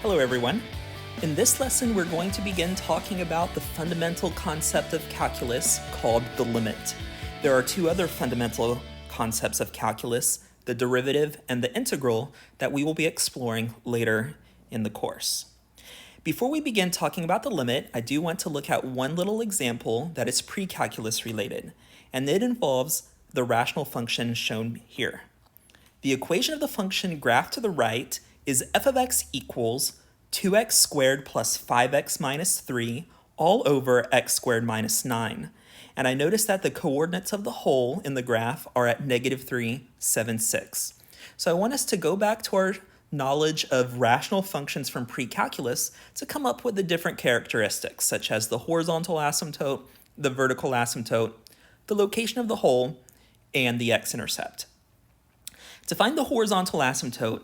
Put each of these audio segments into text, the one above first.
Hello everyone. In this lesson, we're going to begin talking about the fundamental concept of calculus called the limit. There are two other fundamental concepts of calculus, the derivative and the integral, that we will be exploring later in the course. Before we begin talking about the limit, I do want to look at one little example that is pre-calculus related, and it involves the rational function shown here. The equation of the function graphed to the right is f of x equals 2x squared plus 5x minus 3 all over x squared minus 9. And I notice that the coordinates of the whole in the graph are at -3, 7, 6. So I want us to go back to our knowledge of rational functions from pre-calculus to come up with the different characteristics, such as the horizontal asymptote, the vertical asymptote, the location of the whole, and the x-intercept. To find the horizontal asymptote,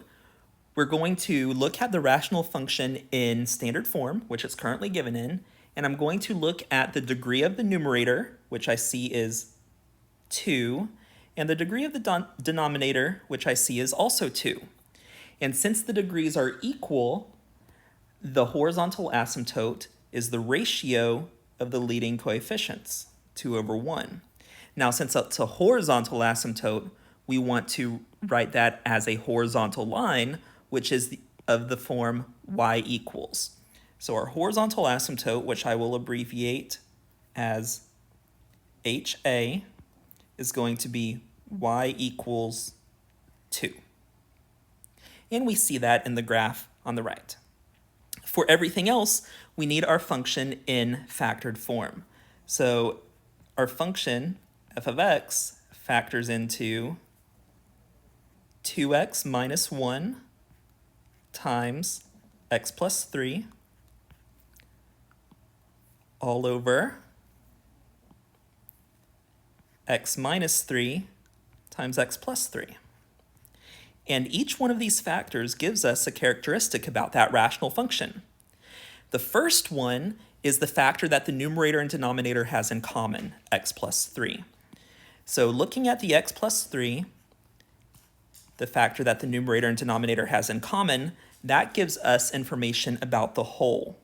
we're going to look at the rational function in standard form, which it's currently given in, and I'm going to look at the degree of the numerator, which I see is 2, and the degree of the denominator, which I see is also 2. And since the degrees are equal, the horizontal asymptote is the ratio of the leading coefficients, 2 over 1. Now, since it's a horizontal asymptote, we want to write that as a horizontal line, which is of the form y equals. So our horizontal asymptote, which I will abbreviate as HA, is going to be y equals 2. And we see that in the graph on the right. For everything else, we need our function in factored form. So our function, f of x, factors into 2x minus 1 times x plus 3 all over x minus 3 times x plus 3. And each one of these factors gives us a characteristic about that rational function. The first one is the factor that the numerator and denominator has in common, x plus 3. So looking at the x plus 3, the factor that the numerator and denominator has in common, that gives us information about the whole.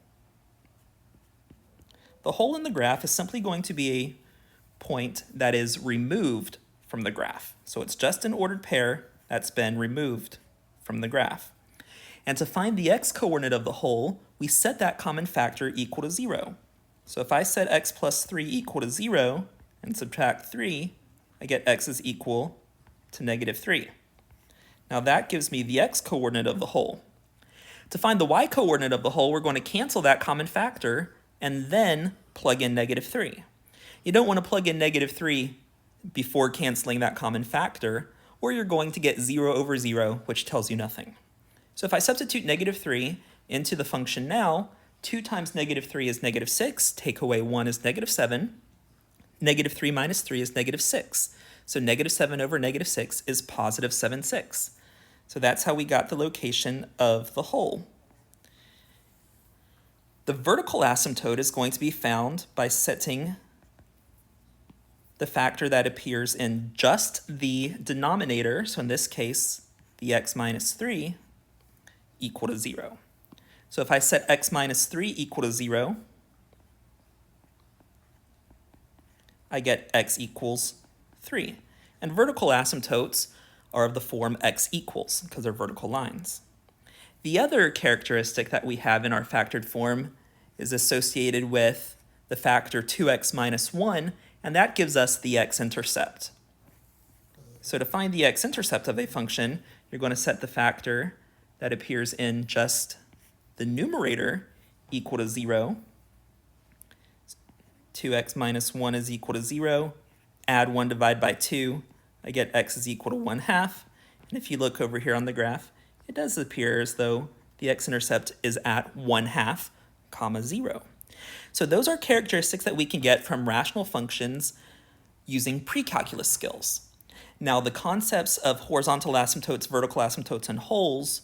The whole in the graph is simply going to be a point that is removed from the graph. So it's just an ordered pair that's been removed from the graph. And to find the x-coordinate of the whole, we set that common factor equal to 0. So if I set x plus 3 equal to 0 and subtract 3, I get x is equal to -3. Now that gives me the x-coordinate of the whole. To find the y-coordinate of the whole, we're going to cancel that common factor and then plug in -3. You don't want to plug in -3 before canceling that common factor, or you're going to get 0 over 0, which tells you nothing. So if I substitute -3 into the function now, 2 times -3 is -6, take away 1 is -7, -3 minus 3 is -6. So -7 over -6 is positive 7, 6. So that's how we got the location of the whole. The vertical asymptote is going to be found by setting the factor that appears in just the denominator, so in this case, the x minus 3, equal to 0. So if I set x minus 3 equal to 0, I get x equals 3. And vertical asymptotes are of the form x equals, because they're vertical lines. The other characteristic that we have in our factored form is associated with the factor 2x minus 1, and that gives us the x-intercept. So to find the x-intercept of a function, you're going to set the factor that appears in just the numerator equal to 0. 2x minus 1 is equal to 0. Add 1 divided by 2. I get x is equal to 1/2. And if you look over here on the graph, it does appear as though the x-intercept is at 1/2, 0. So those are characteristics that we can get from rational functions using pre-calculus skills. Now the concepts of horizontal asymptotes, vertical asymptotes, and wholes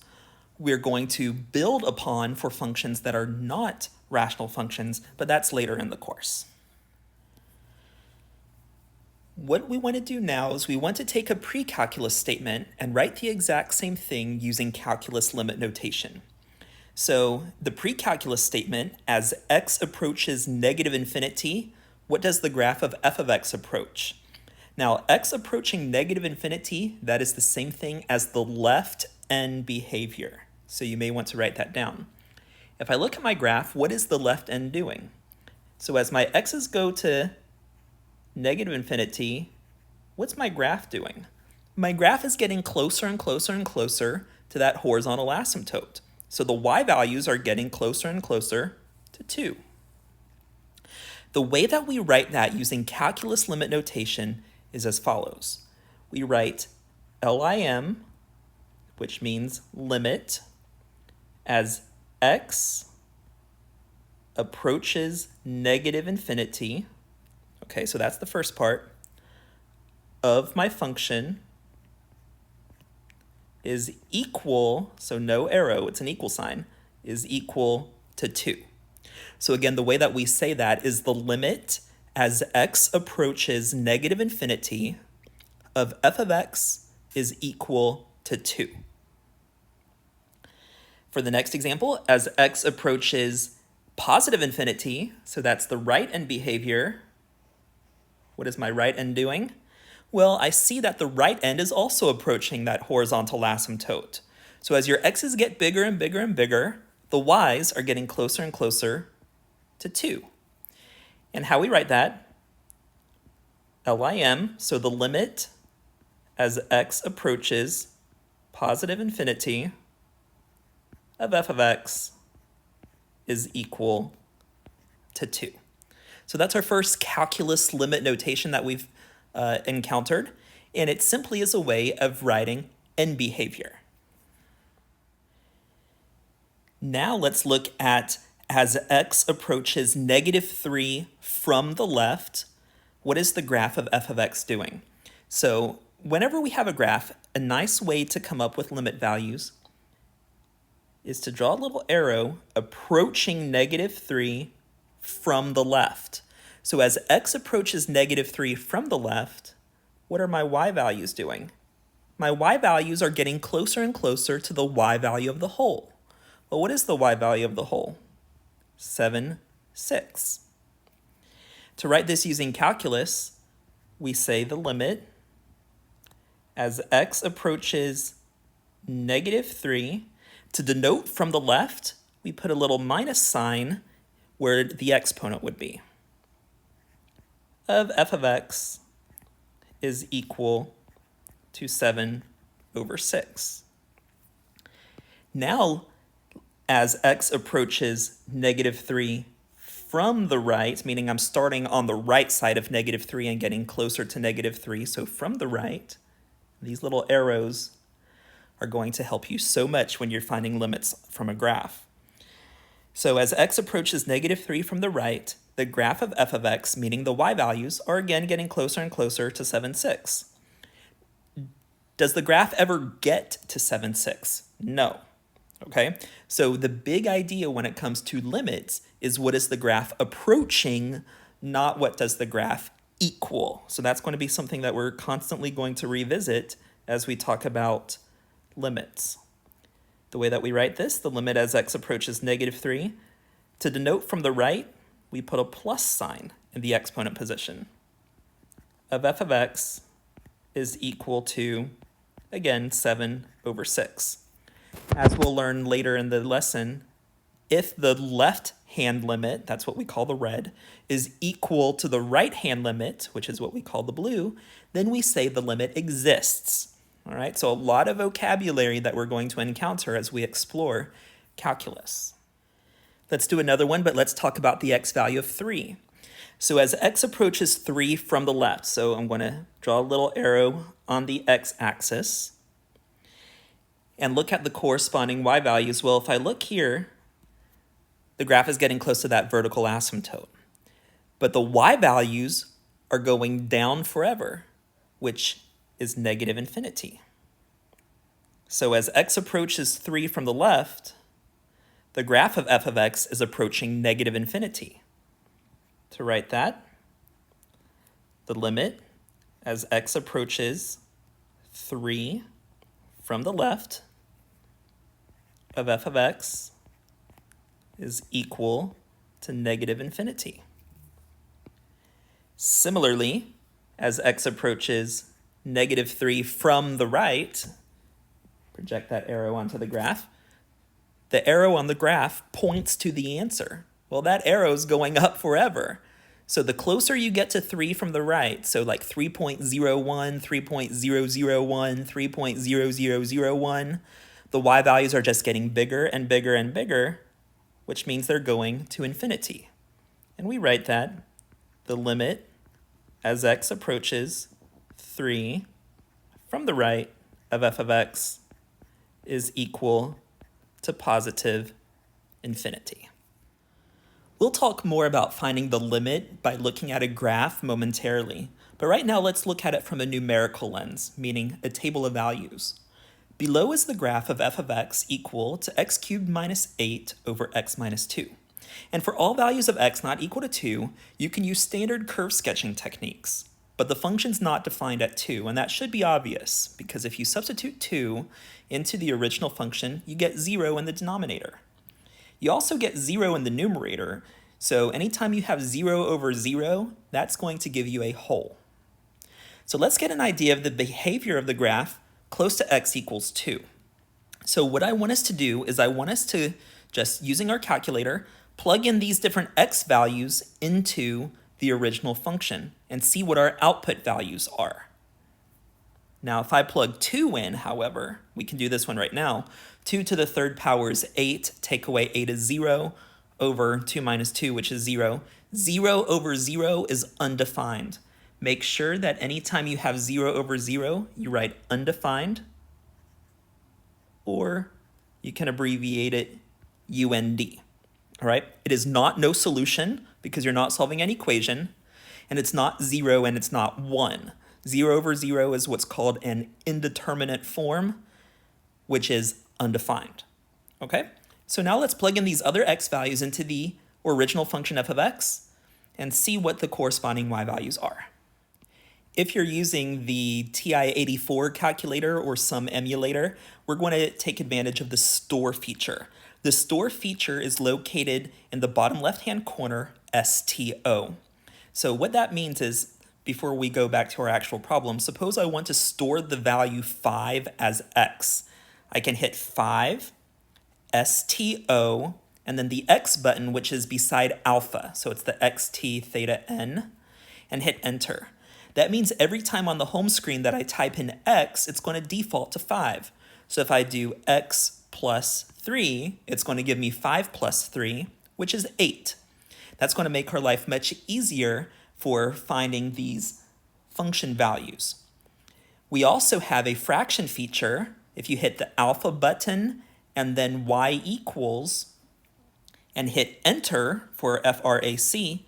we're going to build upon for functions that are not rational functions, but that's later in the course. What we want to do now is we want to take a pre-calculus statement and write the exact same thing using calculus limit notation. So the pre-calculus statement, as x approaches negative infinity, what does the graph of f of x approach? Now, x approaching negative infinity, that is the same thing as the left end behavior. So you may want to write that down. If I look at my graph, what is the left end doing? So as my x's go to negative infinity, what's my graph doing? My graph is getting closer and closer and closer to that horizontal asymptote. So the y values are getting closer and closer to 2. The way that we write that using calculus limit notation is as follows. We write LIM, which means limit, as x approaches negative infinity. Okay, so that's the first part of my function is equal, so no arrow, it's an equal sign, is equal to 2. So again, the way that we say that is the limit as x approaches negative infinity of f of x is equal to 2. For the next example, as x approaches positive infinity, so that's the right end behavior, what is my right end doing? Well, I see that the right end is also approaching that horizontal asymptote. So as your x's get bigger and bigger and bigger, the y's are getting closer and closer to 2. And how we write that, LIM, so the limit as x approaches positive infinity of f of x is equal to 2. So that's our first calculus limit notation that we've encountered, and it simply is a way of writing end behavior. Now let's look at as x approaches negative 3 from the left, what is the graph of f of x doing? So whenever we have a graph, a nice way to come up with limit values is to draw a little arrow approaching negative 3 from the left. So as x approaches negative 3 from the left, what are my y values doing? My y values are getting closer and closer to the y value of the whole. Well, what is the y value of the whole? 7, 6. To write this using calculus, we say the limit as x approaches negative 3. To denote from the left, we put a little minus sign where the exponent would be. Of f of x is equal to 7 over 6. Now, as x approaches negative 3 from the right, meaning I'm starting on the right side of negative 3 and getting closer to negative 3, so from the right, these little arrows are going to help you so much when you're finding limits from a graph. So as x approaches negative 3 from the right, the graph of f of x, meaning the y values, are again getting closer and closer to 7, 6. Does the graph ever get to 7, 6? No. Okay, so the big idea when it comes to limits is what is the graph approaching, not what does the graph equal. So that's going to be something that we're constantly going to revisit as we talk about limits. The way that we write this, the limit as x approaches negative 3, to denote from the right, we put a plus sign in the exponent position. Of f of x is equal to, again, 7 over 6. As we'll learn later in the lesson, if the left-hand limit, that's what we call the red, is equal to the right-hand limit, which is what we call the blue, then we say the limit exists. All right, so a lot of vocabulary that we're going to encounter as we explore calculus. Let's do another one, but let's talk about the x value of 3. So as x approaches 3 from the left, so I'm going to draw a little arrow on the x-axis and look at the corresponding y values. Well, if I look here, the graph is getting close to that vertical asymptote. But the y values are going down forever, which is negative infinity. So as x approaches 3 from the left, the graph of f of x is approaching negative infinity. To write that, the limit as x approaches 3 from the left of f of x is equal to negative infinity. Similarly, as x approaches negative 3 from the right, project that arrow onto the graph, the arrow on the graph points to the answer. Well, that arrow's going up forever. So the closer you get to 3 from the right, so like 3.01, 3.001, 3.0001, the y values are just getting bigger and bigger and bigger, which means they're going to infinity. And we write that the limit as x approaches 3 from the right of f of x is equal to positive infinity. We'll talk more about finding the limit by looking at a graph momentarily, but right now let's look at it from a numerical lens, meaning a table of values. Below is the graph of f of x equal to x cubed minus 8 over x minus 2. And for all values of x not equal to 2, you can use standard curve sketching techniques. But the function's not defined at 2, and that should be obvious, because if you substitute 2 into the original function, you get 0 in the denominator. You also get 0 in the numerator, so anytime you have 0 over 0, that's going to give you a whole. So let's get an idea of the behavior of the graph close to x equals 2. So what I want us to do is I want us to, just using our calculator, plug in these different x values into the original function and see what our output values are. Now, if I plug 2 in, however, we can do this one right now. 2 to the third power is 8. Take away 8 is 0 over 2 minus 2, which is 0. 0 over 0 is undefined. Make sure that anytime you have 0 over 0, you write undefined, or you can abbreviate it UND. All right? It is not no solution because you're not solving an equation, and it's not 0 and it's not 1. 0 over 0 is what's called an indeterminate form, which is undefined. Okay? So now let's plug in these other x values into the original function f of x and see what the corresponding y values are. If you're using the TI-84 calculator or some emulator, we're going to take advantage of the store feature. The store feature is located in the bottom left-hand corner, STO. So what that means is, before we go back to our actual problem, suppose I want to store the value 5 as x. I can hit 5, STO, and then the x button, which is beside alpha, so it's the xt theta n, and hit enter. That means every time on the home screen that I type in x, it's going to default to 5. So if I do x plus 3, it's going to give me 5 plus 3, which is 8. That's going to make our life much easier for finding these function values. We also have a fraction feature. If you hit the alpha button and then y equals and hit enter for frac,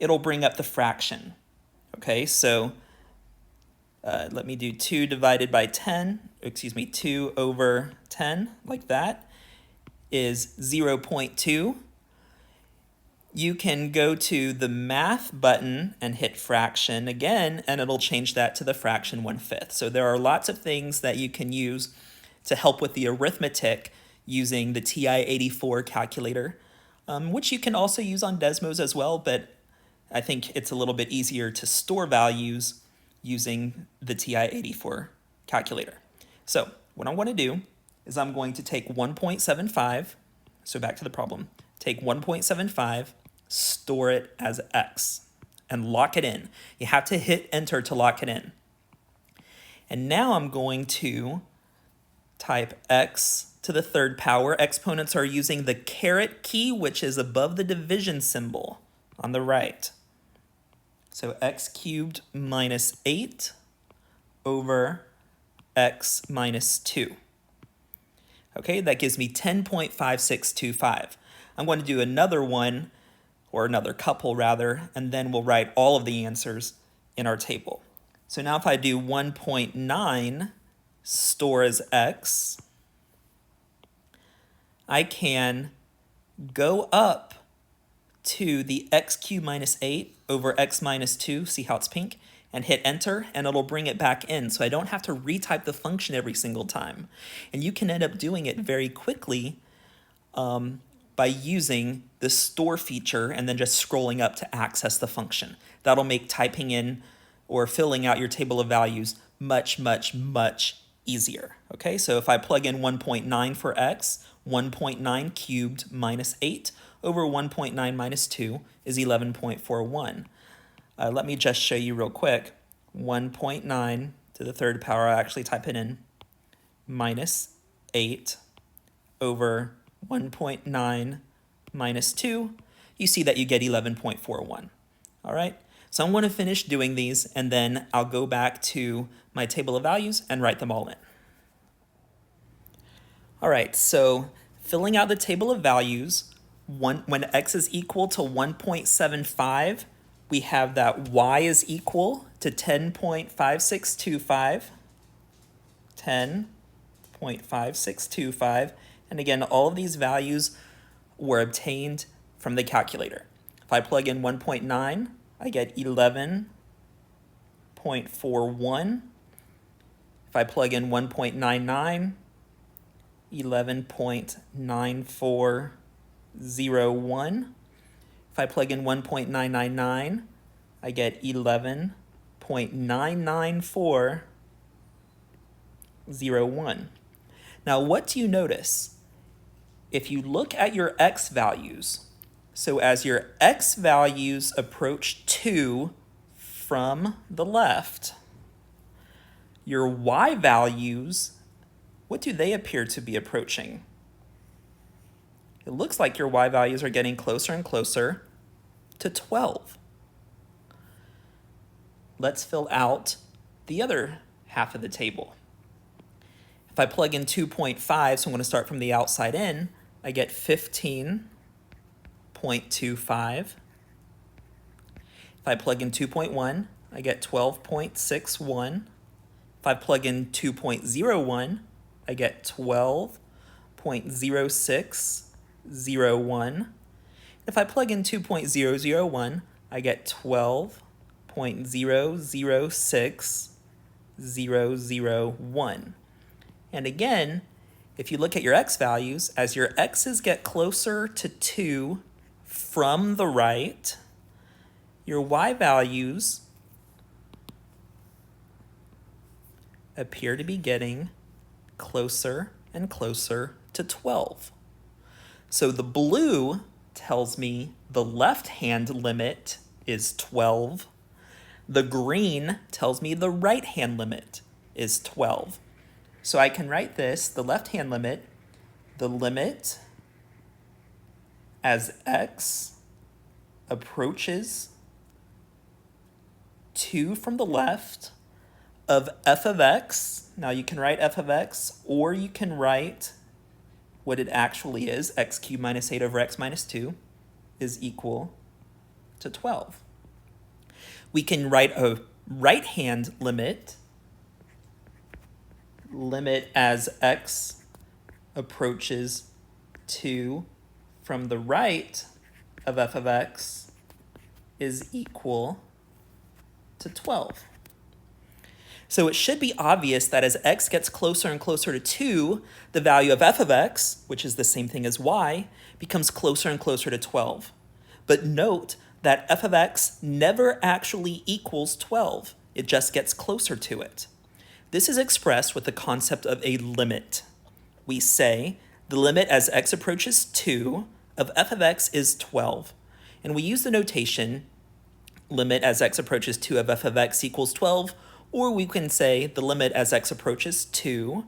it'll bring up the fraction. Okay, so let me do 2 divided by 10, 2 over 10, like that, is 0.2. You can go to the math button and hit fraction again, and it'll change that to the fraction 1/5. So there are lots of things that you can use to help with the arithmetic using the TI-84 calculator, which you can also use on Desmos as well, but I think it's a little bit easier to store values using the TI-84 calculator. So what I want to do is I'm going to take 1.75, so back to the problem, take 1.75, store it as x, and lock it in. You have to hit enter to lock it in. And now I'm going to type x to the third power. Exponents are using the caret key, which is above the division symbol on the right. So x cubed minus 8 over x minus 2. Okay, that gives me 10.5625. I'm going to do another one, or another couple rather, and then we'll write all of the answers in our table. So now if I do 1.9 store as x, I can go up to the x cubed minus 8 over x minus 2, see how it's pink, and hit enter, and it'll bring it back in, so I don't have to retype the function every single time. And you can end up doing it very quickly by using the store feature and then just scrolling up to access the function. That'll make typing in or filling out your table of values much, much, much easier. Okay, so if I plug in 1.9 for x, 1.9 cubed minus 8 over 1.9 minus 2 is 11.41. Let me just show you real quick. 1.9 to the third power, I actually type it in, minus 8 over 1.9 minus 2, you see that you get 11.41. All right, so I'm going to finish doing these and then I'll go back to my table of values and write them all in. All right, so filling out the table of values, when x is equal to 1.75, we have that y is equal to 10.5625, 10.5625, and again, all of these values were obtained from the calculator. If I plug in 1.9, I get 11.41. If I plug in 1.99, 11.9401. If I plug in 1.999, I get 11.99401. Now, what do you notice? If you look at your x values, so as your x values approach 2 from the left, your y values, what do they appear to be approaching? It looks like your y values are getting closer and closer to 12. Let's fill out the other half of the table. If I plug in 2.5, so I'm going to start from the outside in, I get 15.25. If I plug in 2.1, I get 12.61. If I plug in 2.01, I get 12.0601. If I plug in 2.001, I get 12.006001. And again, if you look at your x values, as your x's get closer to 2 from the right, your y values appear to be getting closer and closer to 12. So the blue tells me the left-hand limit is 12. The green tells me the right-hand limit is 12. So I can write this, the left-hand limit, the limit as x approaches 2 from the left of f of x. Now you can write f of x, or you can write what it actually is, x cubed minus 8 over x minus 2 is equal to 12. We can write a right-hand limit as x approaches 2 from the right of f of x is equal to 12. So it should be obvious that as x gets closer and closer to 2, the value of f of x, which is the same thing as y, becomes closer and closer to 12. But note that f of x never actually equals 12. It just gets closer to it. This is expressed with the concept of a limit. We say the limit as x approaches 2 of f of x is 12. And we use the notation limit as x approaches 2 of f of x equals 12, or we can say the limit as x approaches 2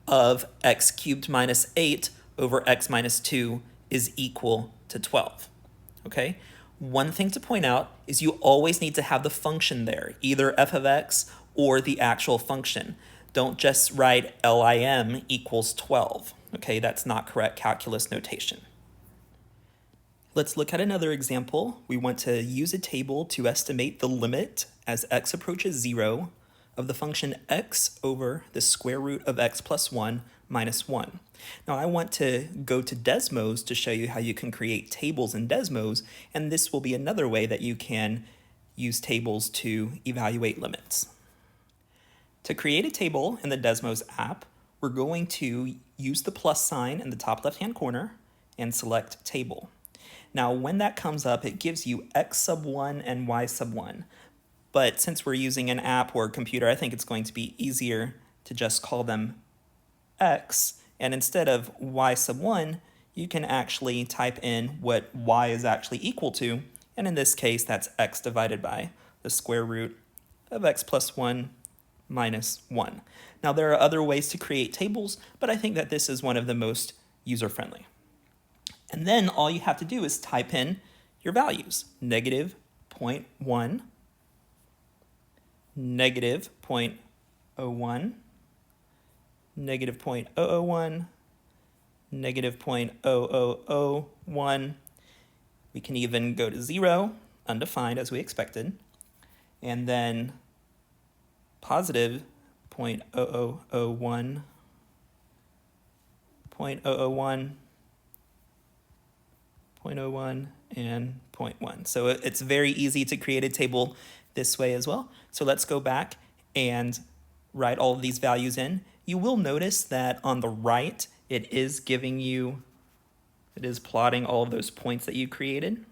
of x cubed minus 8 over x minus 2 is equal to 12. Okay? One thing to point out is you always need to have the function there, either f of x or the actual function. Don't just write LIM equals 12. Okay, that's not correct calculus notation. Let's look at another example. We want to use a table to estimate the limit as x approaches 0 of the function x over the square root of x plus 1 minus 1. Now I want to go to Desmos to show you how you can create tables in Desmos, and this will be another way that you can use tables to evaluate limits. To create a table in the Desmos app, we're going to use the plus sign in the top left-hand corner, and select Table. Now, when that comes up, it gives you x sub 1 and y sub 1. But since we're using an app or a computer, I think it's going to be easier to just call them x. And instead of y sub 1, you can actually type in what y is actually equal to. And in this case, that's x divided by the square root of x plus 1 minus 1. Now, there are other ways to create tables, but I think that this is one of the most user-friendly. And then all you have to do is type in your values. Negative 0.1, negative 0.01, negative 0.001, negative 0.0001. We can even go to 0, undefined as we expected, and then positive 0.0001, 0.001, 0.01, and 0.1. So it's very easy to create a table this way as well. So let's go back and write all of these values in. You will notice that on the right, it is plotting all of those points that you created.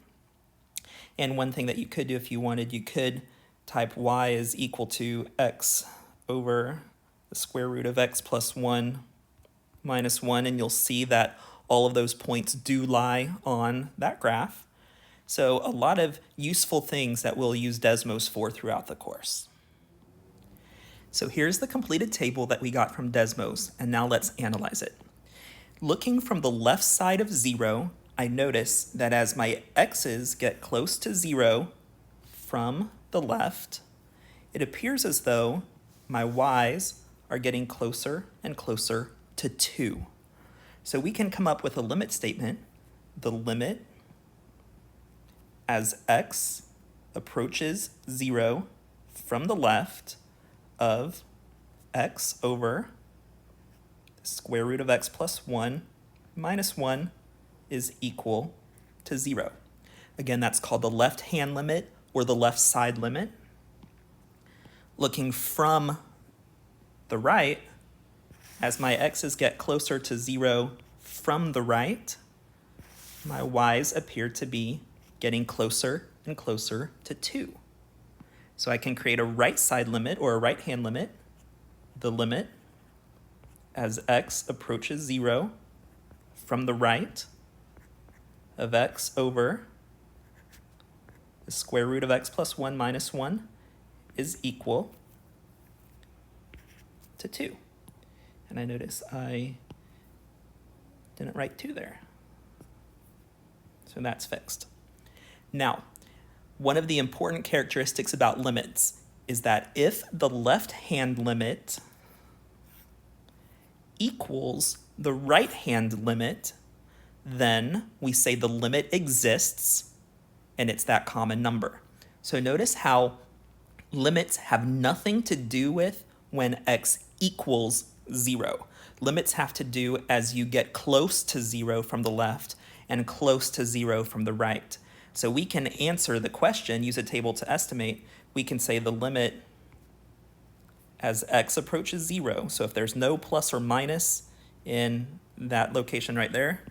And one thing that you could do if you wanted, you could type y is equal to x over the square root of x plus 1 minus 1, and you'll see that all of those points do lie on that graph. So a lot of useful things that we'll use Desmos for throughout the course. So here's the completed table that we got from Desmos, and now let's analyze it. Looking from the left side of 0, I notice that as my x's get close to 0 from the left, it appears as though my y's are getting closer and closer to 2. So we can come up with a limit statement. The limit as x approaches 0 from the left of x over the square root of x plus 1 minus 1 is equal to 0. Again, that's called the left-hand limit or the left side limit. Looking from the right, as my x's get closer to 0 from the right, my y's appear to be getting closer and closer to 2. So I can create a right side limit or a right-hand limit. The limit as x approaches 0 from the right of x over the square root of x plus 1 minus 1 is equal to 2. And I notice I didn't write 2 there. So that's fixed. Now, one of the important characteristics about limits is that if the left-hand limit equals the right-hand limit, then we say the limit exists and it's that common number. So notice how limits have nothing to do with when x equals 0. Limits have to do as you get close to 0 from the left and close to 0 from the right. So we can answer the question, use a table to estimate. We can say the limit as x approaches 0. So if there's no plus or minus in that location right there,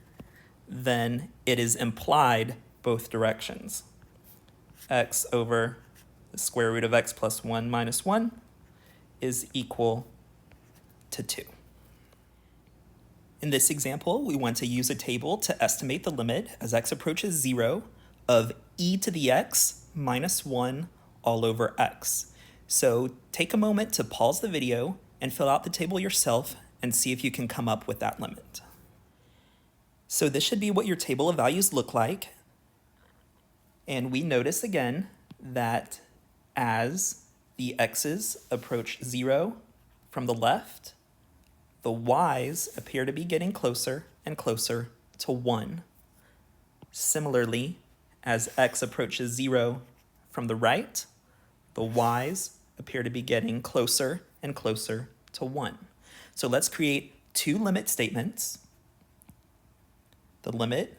then it is implied both directions. X over the square root of x plus 1 minus 1 is equal to 2. In this example, we want to use a table to estimate the limit as x approaches 0 of e to the x minus 1 all over x. So take a moment to pause the video and fill out the table yourself and see if you can come up with that limit. So this should be what your table of values look like. And we notice again that as the x's approach 0 from the left, the y's appear to be getting closer and closer to 1. Similarly, as x approaches 0 from the right, the y's appear to be getting closer and closer to 1. So let's create two limit statements. The limit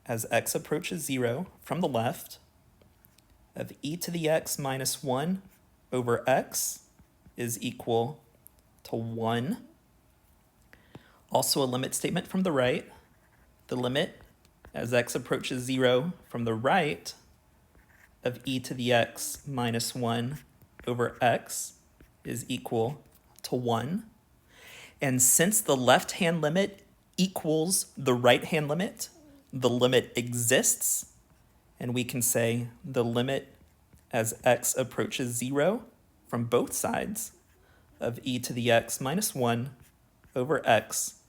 as x approaches 0 from the left of e to the x minus 1 over x is equal to 1. Also a limit statement from the right. the limit as x approaches 0 from the right of e to the x minus 1 over x is equal to 1. And since the left-hand limit equals the right-hand limit, the limit exists, and we can say the limit as x approaches 0 from both sides of e to the x minus 1 over x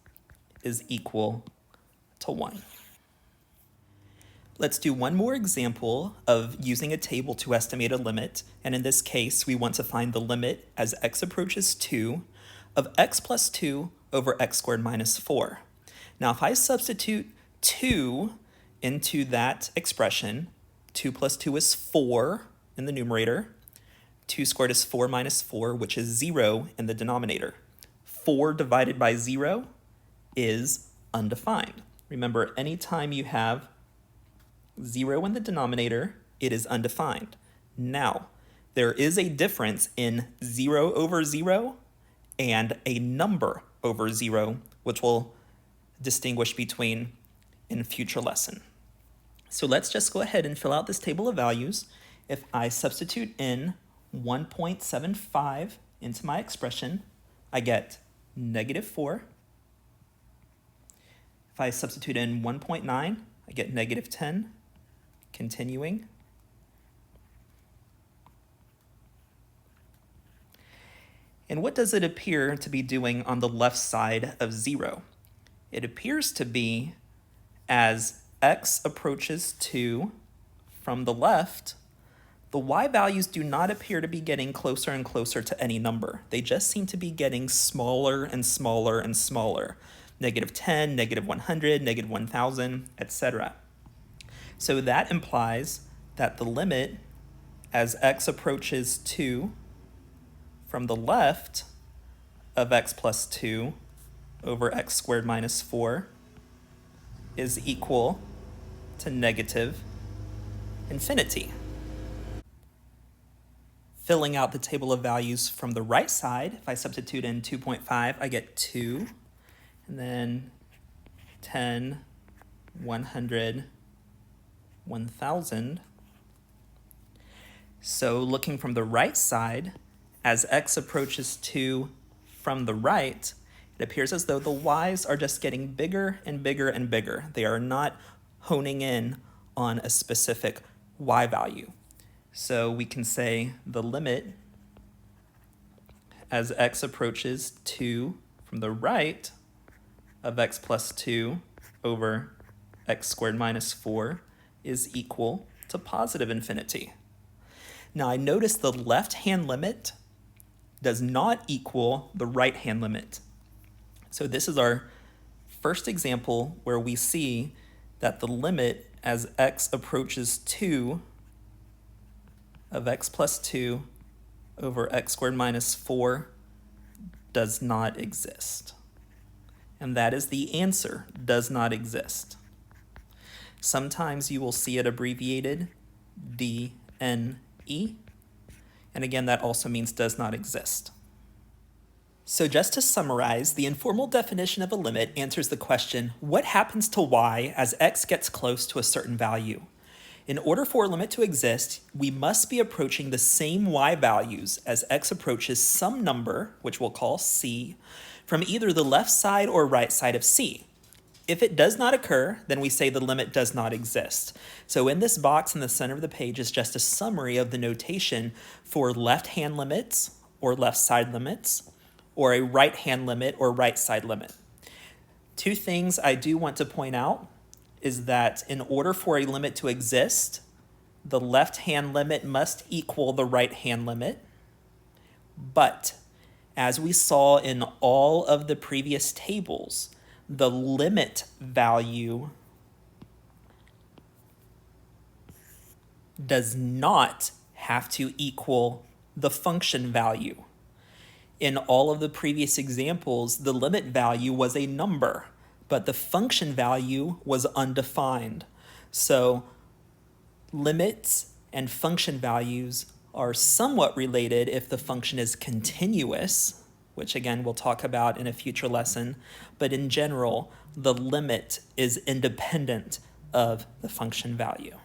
is equal to 1. Let's do one more example of using a table to estimate a limit, and in this case, we want to find the limit as x approaches 2 of x plus 2 over x squared minus 4. Now, if I substitute 2 into that expression, 2 plus 2 is 4 in the numerator, 2 squared is 4 minus 4, which is 0 in the denominator. 4 divided by 0 is undefined. Remember, anytime you have 0 in the denominator, it is undefined. Now, there is a difference in 0 over 0 and a number over 0, which we'll distinguish between in a future lesson. So let's just go ahead and fill out this table of values. If I substitute in 1.75 into my expression, I get negative 4. If I substitute in 1.9, I get negative 10. Continuing. And what does it appear to be doing on the left side of 0? It appears to be, as x approaches 2 from the left, the y values do not appear to be getting closer and closer to any number. They just seem to be getting smaller and smaller and smaller. Negative 10, negative 100, negative 1,000, etc. So that implies that the limit as x approaches 2 from the left of x plus 2 over x squared minus 4 is equal to negative infinity. Filling out the table of values from the right side, if I substitute in 2.5, I get 2, and then 10, 100, 1,000. So looking from the right side, as x approaches 2 from the right, it appears as though the y's are just getting bigger and bigger and bigger. They are not honing in on a specific y value. So we can say the limit as x approaches 2 from the right of x plus 2 over x squared minus 4 is equal to positive infinity. Now I notice the left-hand limit does not equal the right-hand limit. So this is our first example where we see that the limit as x approaches 2 of x plus 2 over x squared minus 4 does not exist. And that is the answer, does not exist. Sometimes you will see it abbreviated DNE, and again, that also means does not exist. So just to summarize, the informal definition of a limit answers the question, what happens to y as x gets close to a certain value? In order for a limit to exist, we must be approaching the same y values as x approaches some number, which we'll call c, from either the left side or right side of c. If it does not occur, then we say the limit does not exist. So in this box in the center of the page is just a summary of the notation for left-hand limits or left side limits, or a right-hand limit or right side limit. Two things I do want to point out is that in order for a limit to exist, the left-hand limit must equal the right-hand limit. But as we saw in all of the previous tables, the limit value does not have to equal the function value. In all of the previous examples, the limit value was a number, but the function value was undefined. So limits and function values are somewhat related if the function is continuous, which again we'll talk about in a future lesson, but in general, the limit is independent of the function value.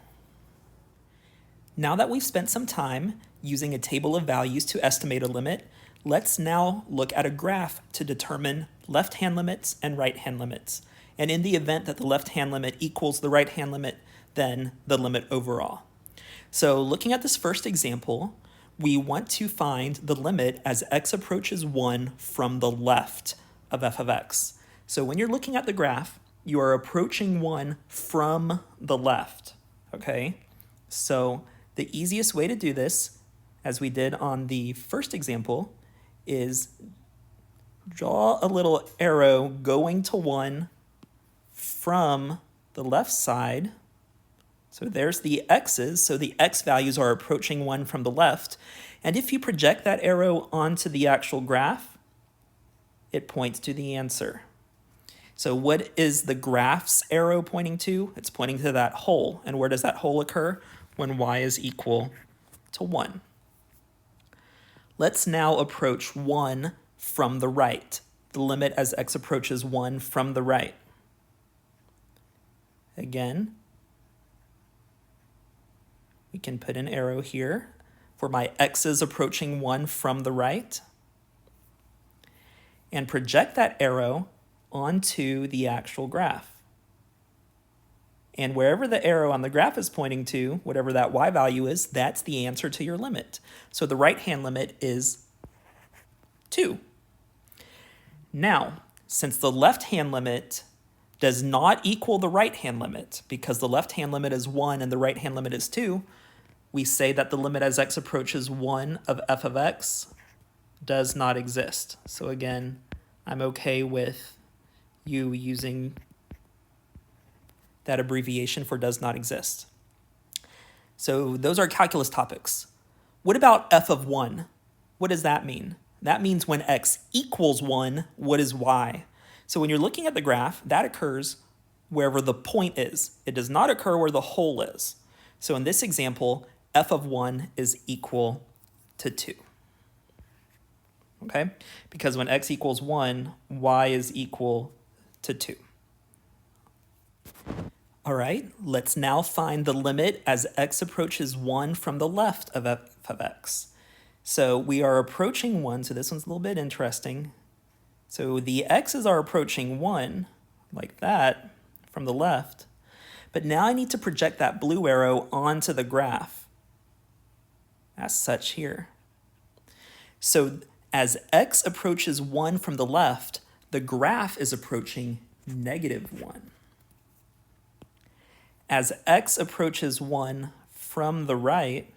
Now that we've spent some time using a table of values to estimate a limit, let's now look at a graph to determine left-hand limits and right-hand limits. And in the event that the left-hand limit equals the right-hand limit, then the limit overall. So looking at this first example, we want to find the limit as x approaches 1 from the left of f of x. So when you're looking at the graph, you are approaching 1 from the left, okay? So the easiest way to do this, as we did on the first example, is draw a little arrow going to 1 from the left side. So there's the x's, so the x values are approaching 1 from the left. And if you project that arrow onto the actual graph, it points to the answer. So what is the graph's arrow pointing to? It's pointing to that hole. And where does that hole occur? When y is equal to 1. Let's now approach 1 from the right. The limit as x approaches 1 from the right. Again, we can put an arrow here for my x's approaching 1 from the right, and project that arrow onto the actual graph. And wherever the arrow on the graph is pointing to, whatever that y value is, that's the answer to your limit. So the right-hand limit is 2. Now, since the left-hand limit does not equal the right-hand limit, because the left-hand limit is 1 and the right-hand limit is 2, we say that the limit as x approaches 1 of f of x does not exist. So again, I'm okay with you using that abbreviation for does not exist. So those are calculus topics. What about f of 1? What does that mean? That means when x equals 1, what is y? So when you're looking at the graph, that occurs wherever the point is. It does not occur where the hole is. So in this example, f of 1 is equal to 2. Okay? Because when x equals 1, y is equal to 2. All right, let's now find the limit as x approaches 1 from the left of f of x. So we are approaching 1, so this one's a little bit interesting. So the x's are approaching 1, like that, from the left. But now I need to project that blue arrow onto the graph, as such here. So as x approaches 1 from the left, the graph is approaching -1. As x approaches 1 from the right,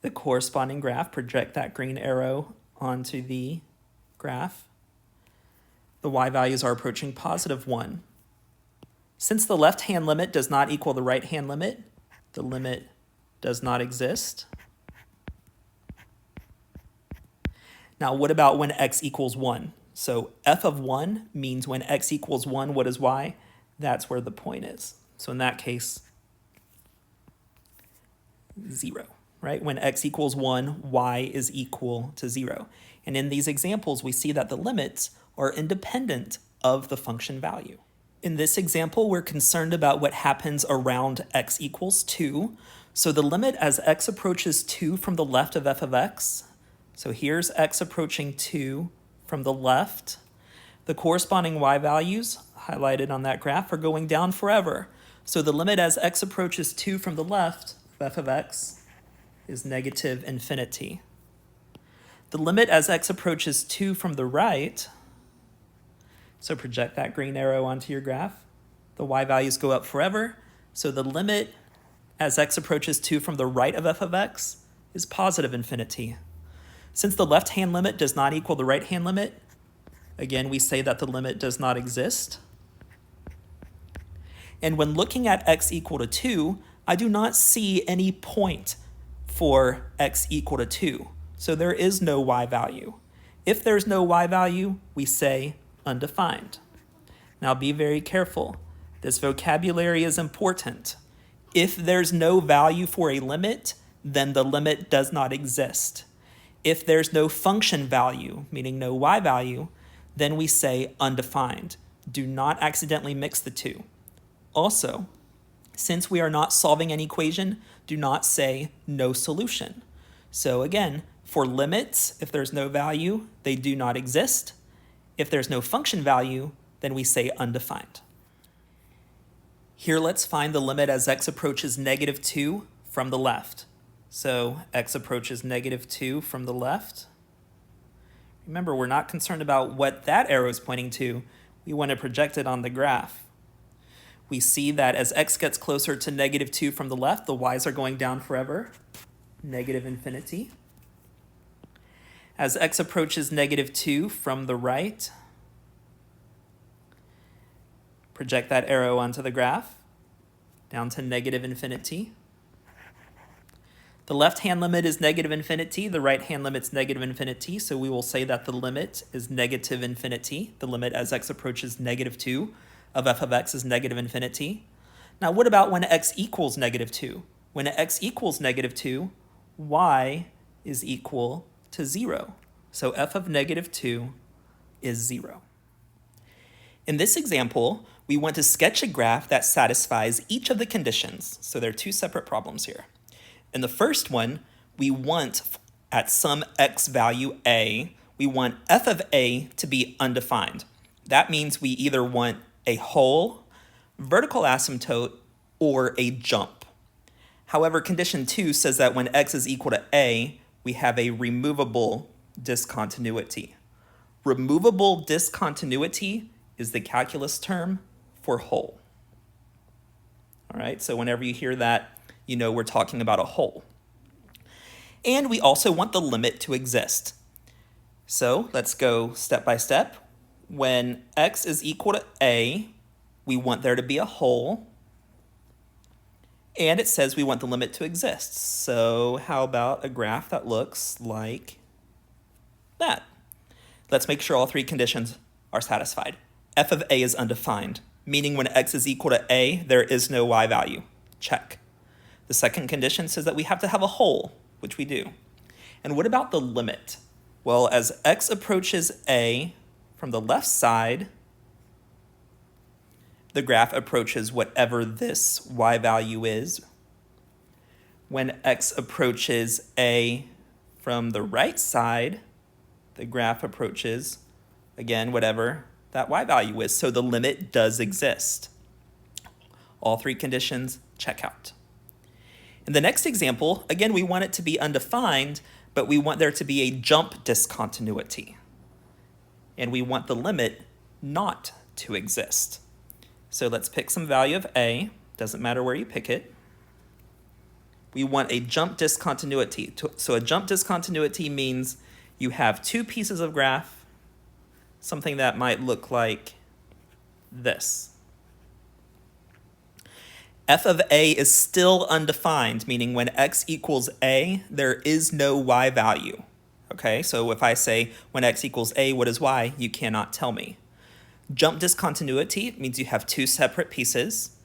the corresponding graph, project that green arrow onto the graph. The y values are approaching +1. Since the left-hand limit does not equal the right-hand limit, the limit does not exist. Now, what about when x equals 1? So f of 1 means when x equals 1, what is y? That's where the point is. So in that case, 0, right? When x equals 1, y is equal to 0. And in these examples, we see that the limits are independent of the function value. In this example, we're concerned about what happens around x equals 2. So the limit as x approaches 2 from the left of f of x. So here's x approaching 2 from the left. The corresponding y values highlighted on that graph are going down forever. So the limit as x approaches 2 from the left of f of x is -infinity. The limit as x approaches 2 from the right, so project that green arrow onto your graph. The y values go up forever. So the limit as x approaches 2 from the right of f of x is +infinity. Since the left-hand limit does not equal the right-hand limit, again, we say that the limit does not exist. And when looking at x equal to 2, I do not see any point for x equal to 2. So there is no y value. If there's no y value, we say undefined. Now be very careful. This vocabulary is important. If there's no value for a limit, then the limit does not exist. If there's no function value, meaning no y value, then we say undefined. Do not accidentally mix the two. Also, since we are not solving an equation, do not say no solution. So again, for limits, if there's no value, they do not exist. If there's no function value, then we say undefined. Here, let's find the limit as x approaches -2 from the left. So x approaches -2 from the left. Remember, we're not concerned about what that arrow is pointing to. We want to project it on the graph. We see that as x gets closer to -2 from the left, the y's are going down forever, -infinity. As x approaches -2 from the right, project that arrow onto the graph, down to -infinity. The left-hand limit is -infinity, the right-hand limit's -infinity, so we will say that the limit is -infinity. The limit as x approaches -2 of f of x is -infinity. Now what about when x equals -2? When x equals -2, y is equal to 0. So f of -2 is 0. In this example, we want to sketch a graph that satisfies each of the conditions. So there are two separate problems here. In the first one, we want at some x value a, we want f of a to be undefined. That means we either want a hole, vertical asymptote, or a jump. However, condition 2 says that when x is equal to a, we have a removable discontinuity. Removable discontinuity is the calculus term for hole. All right, so whenever you hear that, you know we're talking about a hole. And we also want the limit to exist. So let's go step by step. When x is equal to a, we want there to be a hole. And it says we want the limit to exist. So how about a graph that looks like that? Let's make sure all three conditions are satisfied. F of a is undefined, meaning when x is equal to a, there is no y value. Check. The second condition says that we have to have a hole, which we do. And what about the limit? Well, as x approaches a from the left side, the graph approaches whatever this y value is. When x approaches a from the right side, the graph approaches, again, whatever that y value is. So the limit does exist. All three conditions check out. In the next example, again, we want it to be undefined, but we want there to be a jump discontinuity. And we want the limit not to exist. So let's pick some value of a. Doesn't matter where you pick it. We want a jump discontinuity. So a jump discontinuity means you have two pieces of graph, something that might look like this. F of a is still undefined, meaning when x equals a, there is no y value. Okay, so if I say when x equals a, what is y? You cannot tell me. Jump discontinuity means you have two separate pieces,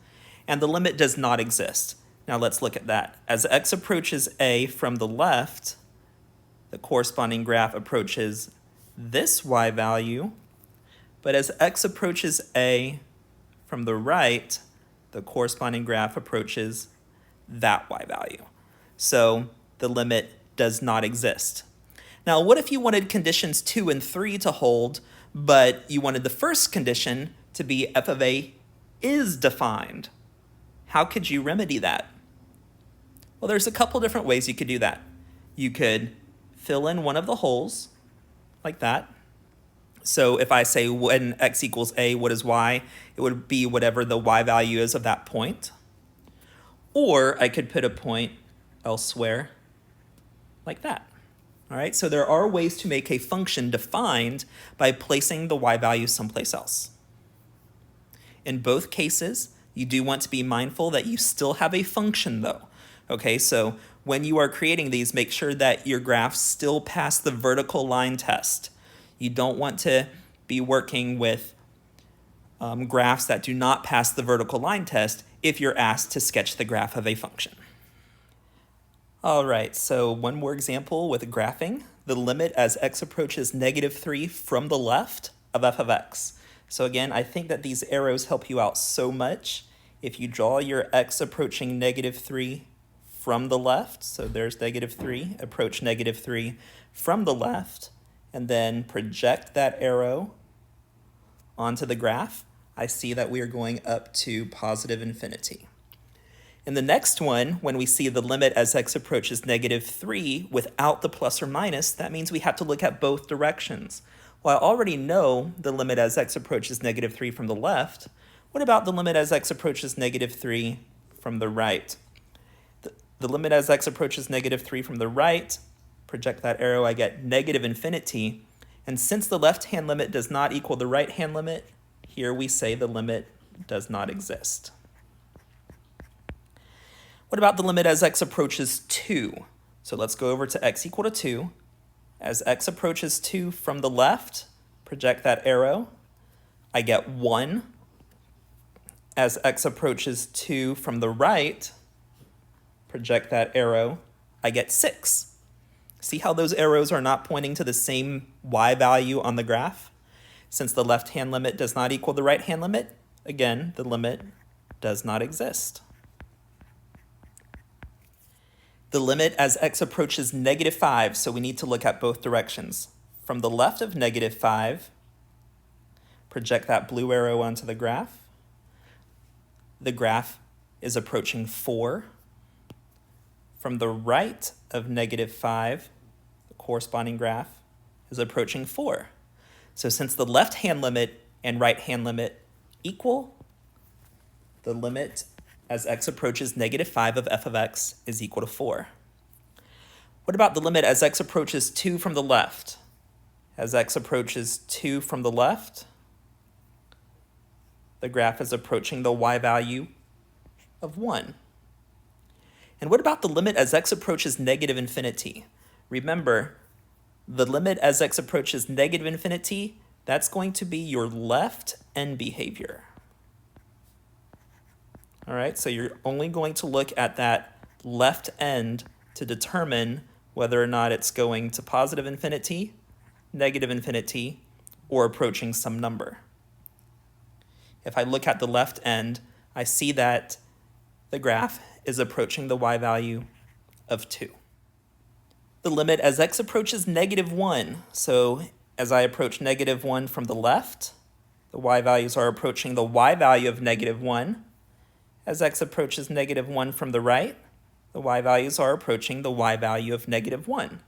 and the limit does not exist. Now let's look at that. As x approaches a from the left, the corresponding graph approaches this y value, but as x approaches a from the right, the corresponding graph approaches that y value. So the limit does not exist. Now, what if you wanted conditions 2 and 3 to hold, but you wanted the first condition to be f of a is defined? How could you remedy that? Well, there's a couple different ways you could do that. You could fill in one of the holes, like that. So if I say when x equals a, what is y? It would be whatever the y value is of that point. Or I could put a point elsewhere, like that. All right, so there are ways to make a function defined by placing the y value someplace else. In both cases, you do want to be mindful that you still have a function though. Okay, so when you are creating these, make sure that your graphs still pass the vertical line test. You don't want to be working with graphs that do not pass the vertical line test if you're asked to sketch the graph of a function. All right, so one more example with graphing. the limit as x approaches negative 3 from the left of f of x. So again, I think that these arrows help you out so much. If you draw your x approaching negative 3 from the left, so there's negative 3, approach negative 3 from the left, and then project that arrow onto the graph, I see that we are going up to positive infinity. In the next one, when we see the limit as x approaches negative 3 without the plus or minus, that means we have to look at both directions. Well, I already know the limit as x approaches negative 3 from the left. What about the limit as x approaches negative 3 from the right? The limit as x approaches negative 3 from the right, project that arrow, I get negative infinity. And since the left-hand limit does not equal the right-hand limit, here we say the limit does not exist. What about the limit as x approaches 2? So let's go over to x equal to 2. As x approaches 2 from the left, project that arrow, I get 1. As x approaches 2 from the right, project that arrow, I get 6. See how those arrows are not pointing to the same y value on the graph? Since the left-hand limit does not equal the right-hand limit, again, the limit does not exist. The limit as x approaches negative 5, so we need to look at both directions. From the left of negative 5, project that blue arrow onto the graph. The graph is approaching 4. From the right of negative 5, the corresponding graph is approaching 4. So since the left-hand limit and right-hand limit equal, the limit as x approaches negative 5 of f of x is equal to 4. What about the limit as x approaches 2 from the left? As x approaches 2 from the left, the graph is approaching the y value of 1. And what about the limit as x approaches negative infinity? Remember, the limit as x approaches negative infinity, that's going to be your left end behavior. All right, so you're only going to look at that left end to determine whether or not it's going to positive infinity, negative infinity, or approaching some number. If I look at the left end, I see that the graph is approaching the y value of 2. The limit as x approaches negative 1, so as I approach negative 1 from the left, the y values are approaching the y value of negative 1. As x approaches negative 1 from the right, the y values are approaching the y value of negative 1.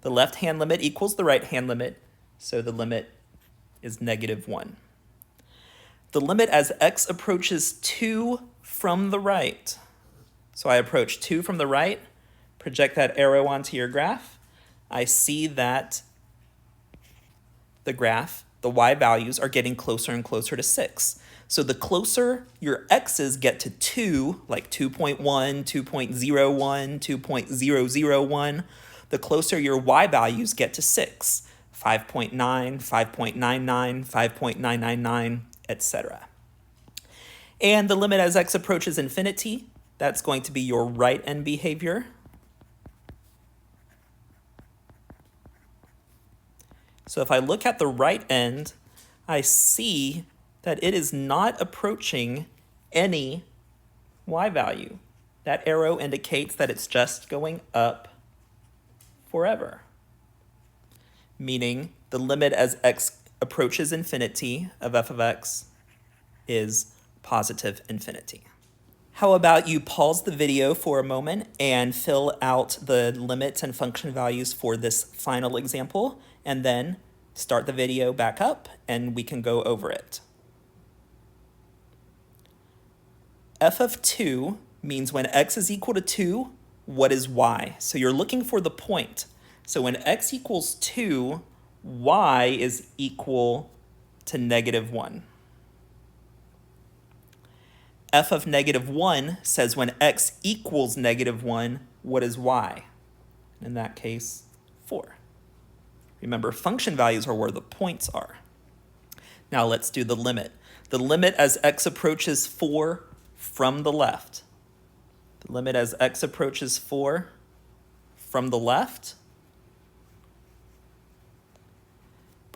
The left-hand limit equals the right-hand limit, so the limit is negative 1. The limit as x approaches 2 from the right. So I approach 2 from the right, project that arrow onto your graph. I see that the graph, the y values, are getting closer and closer to 6. So the closer your x's get to 2, like 2.1, 2.01, 2.001, the closer your y values get to 6, 5.9, 5.99, 5.999, etc. And the limit as x approaches infinity, that's going to be your right end behavior. So if I look at the right end, I see that it is not approaching any y value. That arrow indicates that it's just going up forever, meaning the limit as x approaches infinity of f of x is positive infinity. How about you pause the video for a moment and fill out the limits and function values for this final example, and then start the video back up and we can go over it. F of 2 means when x is equal to 2, what is y? So you're looking for the point. So when x equals 2, y is equal to negative 1. F of negative 1 says when x equals negative 1, what is y? In that case, 4. Remember, function values are where the points are. Now let's do the limit. The limit as x approaches 4 from the left. The limit as x approaches 4 from the left.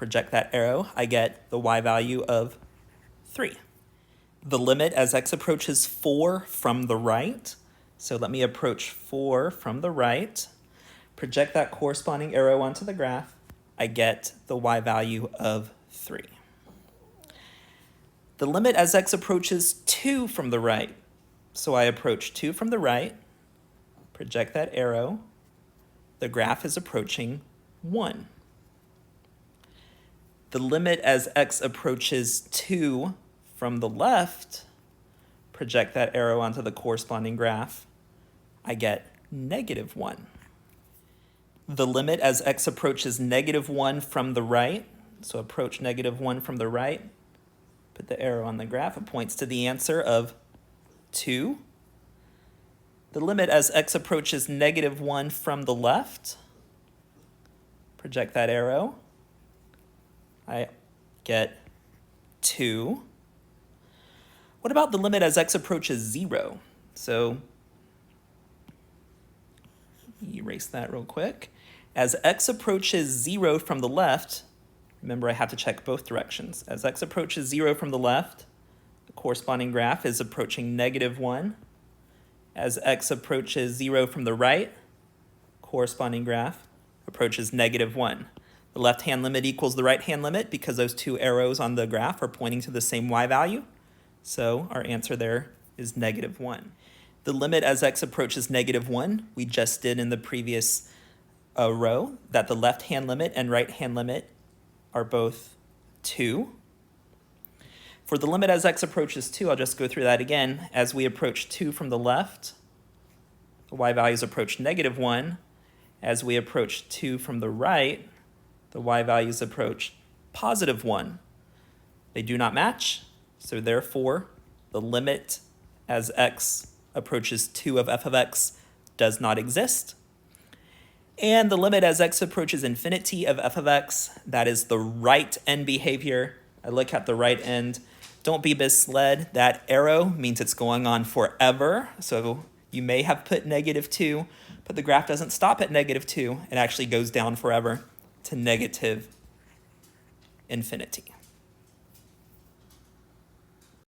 project that arrow, I get the y value of 3. The limit as x approaches 4 from the right, so let me approach 4 from the right, project that corresponding arrow onto the graph, I get the y value of 3. The limit as x approaches 2 from the right, so I approach 2 from the right, project that arrow, the graph is approaching 1. The limit as x approaches 2 from the left, project that arrow onto the corresponding graph, I get -1. The limit as x approaches -1 from the right, so approach -1 from the right, put the arrow on the graph, it points to the answer of 2. The limit as x approaches -1 from the left, project that arrow, I get 2. What about the limit as x approaches 0? So erase that real quick. As x approaches 0 from the left, remember I have to check both directions. As x approaches 0 from the left, the corresponding graph is approaching -1. As x approaches 0 from the right, corresponding graph approaches -1. The left-hand limit equals the right-hand limit because those two arrows on the graph are pointing to the same y value. So our answer there is -1. The limit as x approaches -1, we just did in the previous row, that the left-hand limit and right-hand limit are both 2. For the limit as x approaches 2, I'll just go through that again. As we approach 2 from the left, the y values approach -1. As we approach 2 from the right, the y values approach +1. They do not match, so therefore the limit as x approaches 2 of f of x does not exist. And the limit as x approaches infinity of f of x, that is the right end behavior. I look at the right end. Don't be misled. That arrow means it's going on forever. So you may have put -2, but the graph doesn't stop at -2. It actually goes down forever to -infinity.